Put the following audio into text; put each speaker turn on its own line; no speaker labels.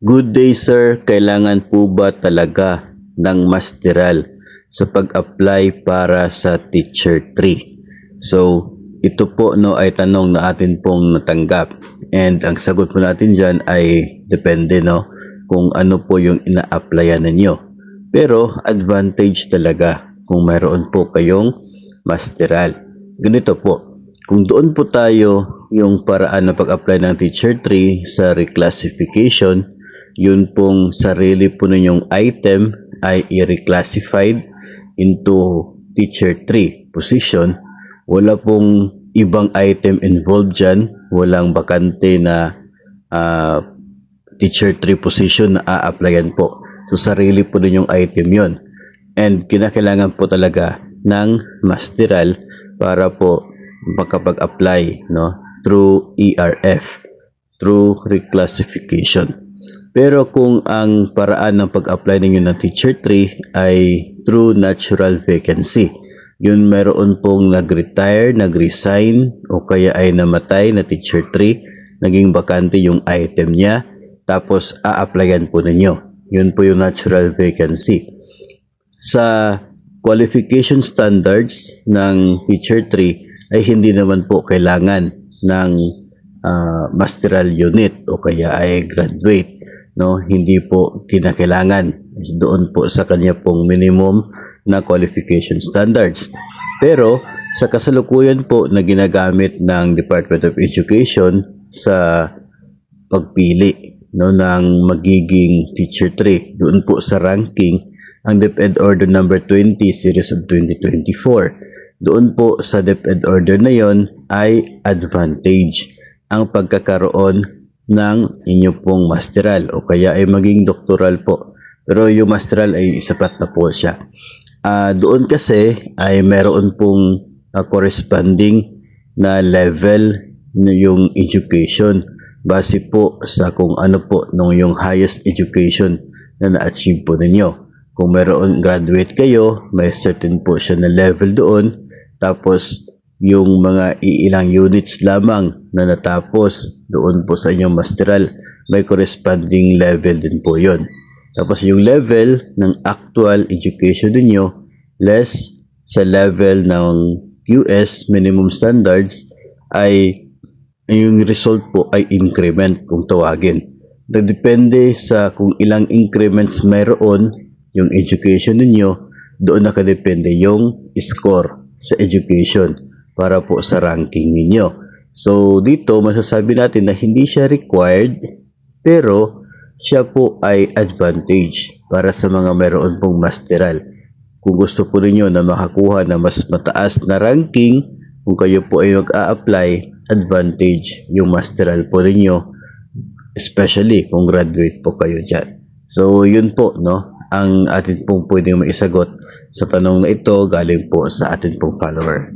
Good day sir, kailangan po ba talaga ng masteral sa pag-apply para sa Teacher 3? So, ito po no ay tanong na atin pong natanggap. And ang sagot po natin dyan ay depende no kung ano po yung ina-applyan ninyo. Pero advantage talaga kung mayroon po kayong masteral. Ganito po, kung doon po tayo yung paraan na pag-apply ng Teacher 3 sa reclassification, yun pong sarili po ninyong item ay i-reclassified into Teacher 3 position. Wala pong ibang item involved dyan. Walang bakante na Teacher 3 position na a-applyan po. So, sarili po ninyong item yon. And kinakailangan po talaga ng masteral para po makapag-apply no, through ERF, through reclassification. Pero kung ang paraan ng pag-apply ninyo ng Teacher 3 ay through natural vacancy, yun meron pong nag-retire, nag-resign o kaya ay namatay na Teacher 3, naging bakante yung item niya, tapos a-applyan po ninyo. Yun po yung natural vacancy. Sa qualification standards ng Teacher 3 ay hindi naman po kailangan ng masteral unit o kaya ay graduate. No, hindi po kinakailangan doon po sa kanya pong minimum na qualification standards. Pero sa kasalukuyan po na ginagamit ng Department of Education sa pagpili no ng magiging Teacher 3, doon po sa ranking ang DepEd Order number 20 series of 2024. Doon po sa DepEd Order na yon ay advantage ang pagkakaroon ng inyo pong masteral o kaya ay maging doctoral po. Pero yung masteral ay sapat na po siya. Doon kasi ay meron pong corresponding na level na yung education base po sa kung ano po nung yung highest education na na-achieve po ninyo. Kung meron graduate kayo, may certain po siya na level doon. Tapos yung mga ilang units lamang na natapos doon po sa inyong masteral, may corresponding level din po yon. Tapos yung level ng actual education niyo less sa level ng QS minimum standards ay yung result po ay increment kung tawagin. Depende sa kung ilang increments mayroon yung education niyo, doon nakadepende yung score sa education para po sa ranking ninyo. So, dito masasabi natin na hindi siya required, pero siya po ay advantage para sa mga meron pong masteral. Kung gusto po ninyo na makakuha na mas mataas na ranking, kung kayo po ay mag-a-apply, advantage yung masteral po ninyo, especially kung graduate po kayo dyan. So, yun po, no? Ang atin pong pwedeng maisagot sa tanong na ito galing po sa atin pong follower.